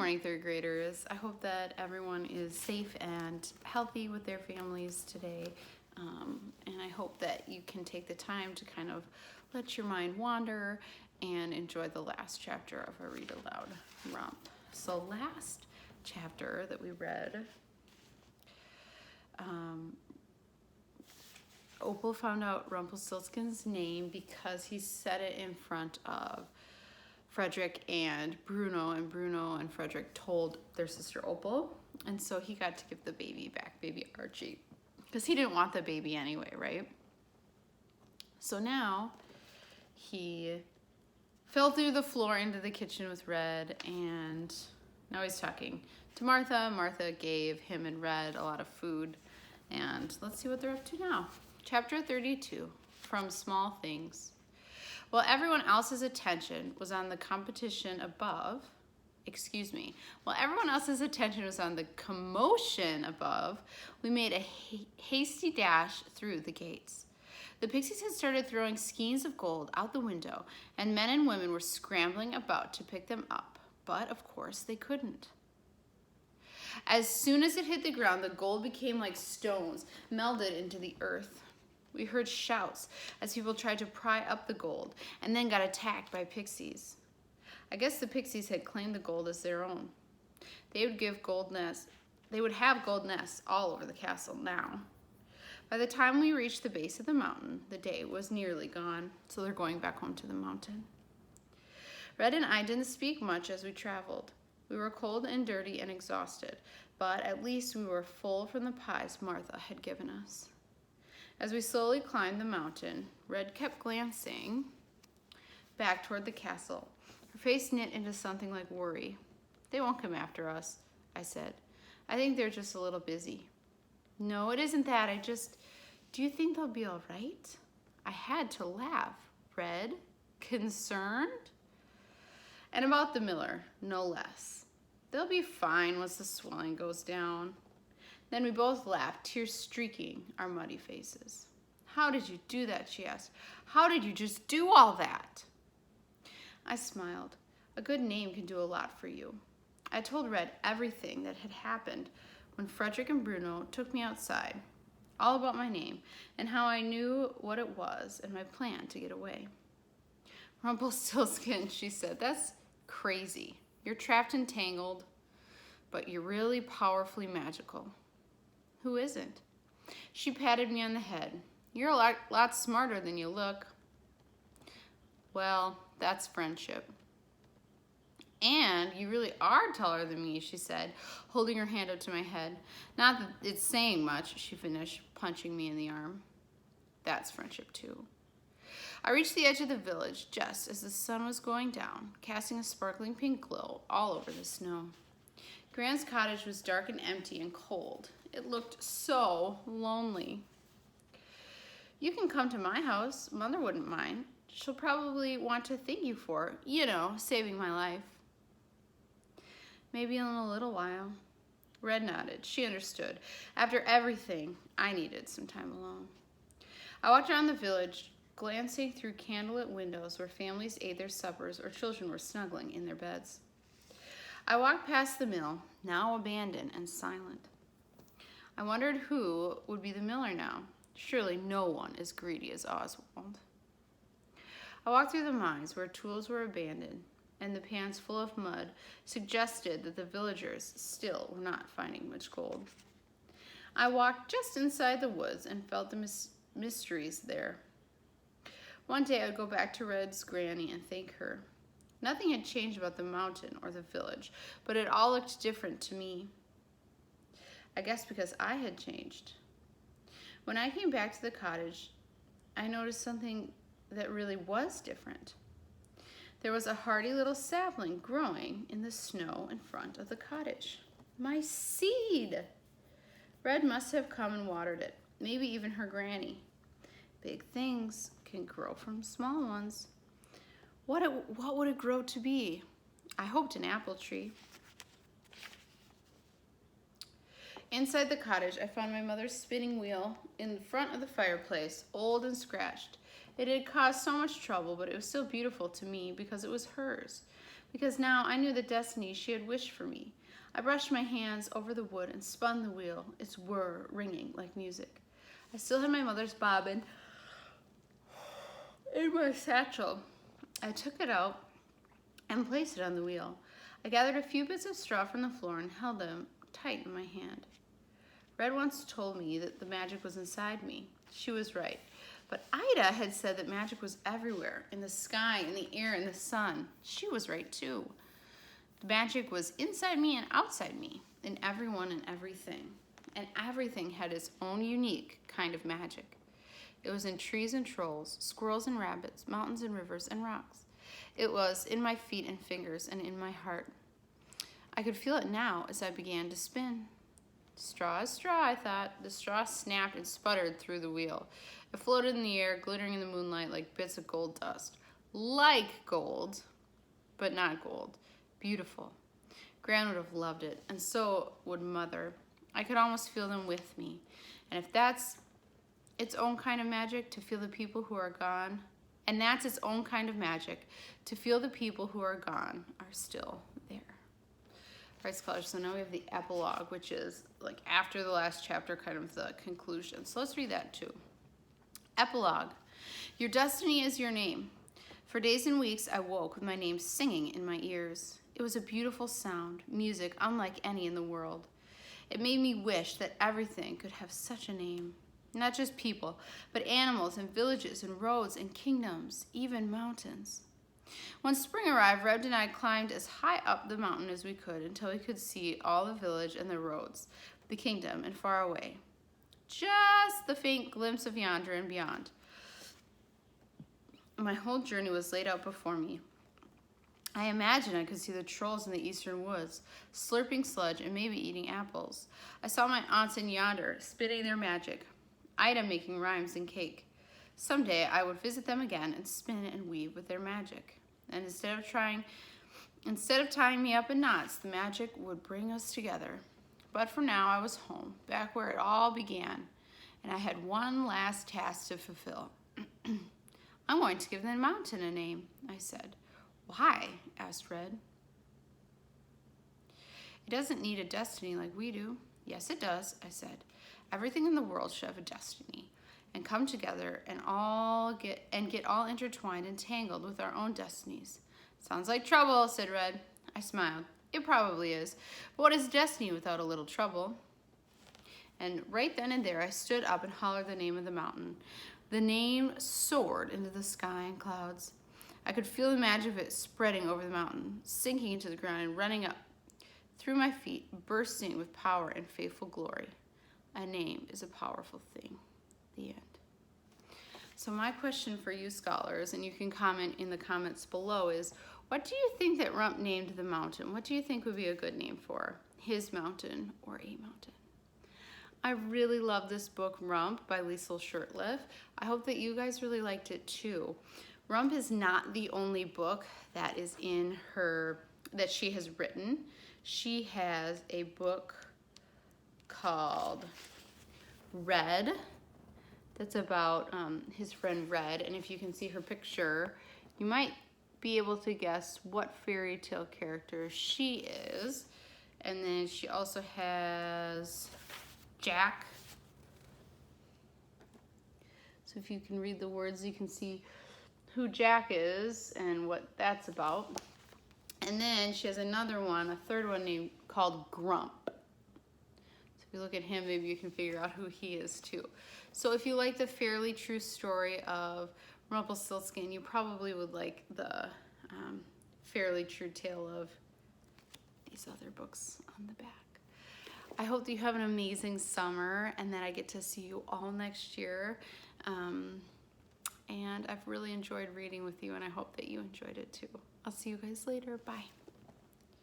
morning, third graders. I hope that everyone is safe and healthy with their families today. And I hope that you can take the time to kind of let your mind wander and enjoy the last chapter of a Read Aloud Rump. So last chapter that we read, Opal found out Rumpelstiltskin's name because he said it in front of Frederick and Bruno and Frederick told their sister Opal, and so he got to give the baby back, baby Archie, because he didn't want the baby anyway, right? So now he fell through the floor into the kitchen with Red, and now he's talking to Martha. Martha gave him and Red a lot of food, and let's see what they're up to now. Chapter 32, From Small Things. While everyone else's attention was on the commotion above, we made a hasty dash through the gates. The pixies had started throwing skeins of gold out the window, and men and women were scrambling about to pick them up, but of course they couldn't. As soon as it hit the ground, the gold became like stones, melded into the earth. We heard shouts as people tried to pry up the gold and then got attacked by pixies. I guess the pixies had claimed the gold as their own. They would have gold nests all over the castle now. By the time we reached the base of the mountain, the day was nearly gone, so they're going back home to the mountain. Red and I didn't speak much as we traveled. We were cold and dirty and exhausted, but at least we were full from the pies Martha had given us. As we slowly climbed the mountain, Red kept glancing back toward the castle. Her face knit into something like worry. "They won't come after us," I said. "I think they're just a little busy." "No, it isn't that. Do you think they'll be all right?" I had to laugh. Red? Concerned? "And about the miller, no less. They'll be fine once the swelling goes down." Then we both laughed, tears streaking our muddy faces. "How did you do that?" she asked. "How did you just do all that?" I smiled. "A good name can do a lot for you." I told Red everything that had happened when Frederick and Bruno took me outside, all about my name and how I knew what it was and my plan to get away. "Rumpelstiltskin," she said, "that's crazy. You're trapped and tangled, but you're really powerfully magical." "Who isn't?" She patted me on the head. "You're a lot smarter than you look." "Well, that's friendship." "And you really are taller than me," she said, holding her hand up to my head. "Not that it's saying much," she finished, punching me in the arm. "That's friendship too." I reached the edge of the village just as the sun was going down, casting a sparkling pink glow all over the snow. Gran's cottage was dark and empty and cold. It looked so lonely. "You can come to my house. Mother wouldn't mind. She'll probably want to thank you for, saving my life." "Maybe in a little while." Red nodded. She understood. After everything, I needed some time alone. I walked around the village, glancing through candlelit windows where families ate their suppers or children were snuggling in their beds. I walked past the mill, now abandoned and silent. I wondered who would be the miller now. Surely no one as greedy as Oswald. I walked through the mines where tools were abandoned, and the pans full of mud suggested that the villagers still were not finding much gold. I walked just inside the woods and felt the mysteries there. One day I would go back to Red's granny and thank her. Nothing had changed about the mountain or the village, but it all looked different to me. I guess because I had changed. When I came back to the cottage, I noticed something that really was different. There was a hardy little sapling growing in the snow in front of the cottage. My seed! Red must have come and watered it, maybe even her granny. Big things can grow from small ones. What would it grow to be? I hoped an apple tree. Inside the cottage, I found my mother's spinning wheel in front of the fireplace, old and scratched. It had caused so much trouble, but it was still beautiful to me because it was hers. because now I knew the destiny she had wished for me. I brushed my hands over the wood and spun the wheel, its whir ringing like music. I still had my mother's bobbin in my satchel. I took it out and placed it on the wheel. I gathered a few bits of straw from the floor and held them tight in my hand. Red once told me that the magic was inside me. She was right. But Ida had said that magic was everywhere, in the sky, in the air, in the sun. She was right too. The magic was inside me and outside me, in everyone and everything. And everything had its own unique kind of magic. It was in trees and trolls, squirrels and rabbits, mountains and rivers and rocks. It was in my feet and fingers and in my heart. I could feel it now as I began to spin. Straw is straw, I thought. The straw snapped and sputtered through the wheel. It floated in the air, glittering in the moonlight like bits of gold dust. Like gold, but not gold. Beautiful. Gran would have loved it, and so would Mother. I could almost feel them with me. And if that's its own kind of magic, to feel the people who are gone, and that's its own kind of magic, to feel the people who are gone are still there. All right, scholars, so now we have the epilogue, which is like after the last chapter, kind of the conclusion. So let's read that too. Epilogue. Your destiny is your name. For days and weeks, I woke with my name singing in my ears. It was a beautiful sound, music unlike any in the world. It made me wish that everything could have such a name. Not just people, but animals and villages and roads and kingdoms, even mountains. When spring arrived, Red and I climbed as high up the mountain as we could until we could see all the village and the roads, the kingdom, and far away. Just the faint glimpse of yonder and beyond. My whole journey was laid out before me. I imagined I could see the trolls in the eastern woods, slurping sludge and maybe eating apples. I saw my aunts in yonder, spinning their magic, Ida making rhymes and cake. Someday I would visit them again and spin and weave with their magic. And instead of tying me up in knots, the magic would bring us together. But for now, I was home, back where it all began, and I had one last task to fulfill. I'm going to give the mountain a name, I said. Why? Asked Red. It doesn't need a destiny like we do. Yes, it does, I said. Everything in the world should have a destiny and come together and get all intertwined and tangled with our own destinies. Sounds like trouble, said Red. I smiled. It probably is. But what is destiny without a little trouble? And right then and there, I stood up and hollered the name of the mountain. The name soared into the sky and clouds. I could feel the magic of it spreading over the mountain, sinking into the ground and running up through my feet, bursting with power and faithful glory. A name is a powerful thing. The end. So my question for you scholars, and you can comment in the comments below, is what do you think that Rump named the mountain? What do you think would be a good name for his mountain or a mountain? I really love this book, Rump, by Liesl Shurtliff. I hope that you guys really liked it too. Rump is not the only book that is in that she has written. She has a book called Red that's about his friend Red, and if you can see her picture, you might be able to guess what fairy tale character she is. And then she also has Jack. So if you can read the words, you can see who Jack is and what that's about. And then she has another one, a third one called Grump. So if you look at him, maybe you can figure out who he is too. So if you like the fairly true story of Rumpelstiltskin, you probably would like the fairly true tale of these other books on the back. I hope that you have an amazing summer and that I get to see you all next year. And I've really enjoyed reading with you, and I hope that you enjoyed it too. I'll see you guys later. Bye.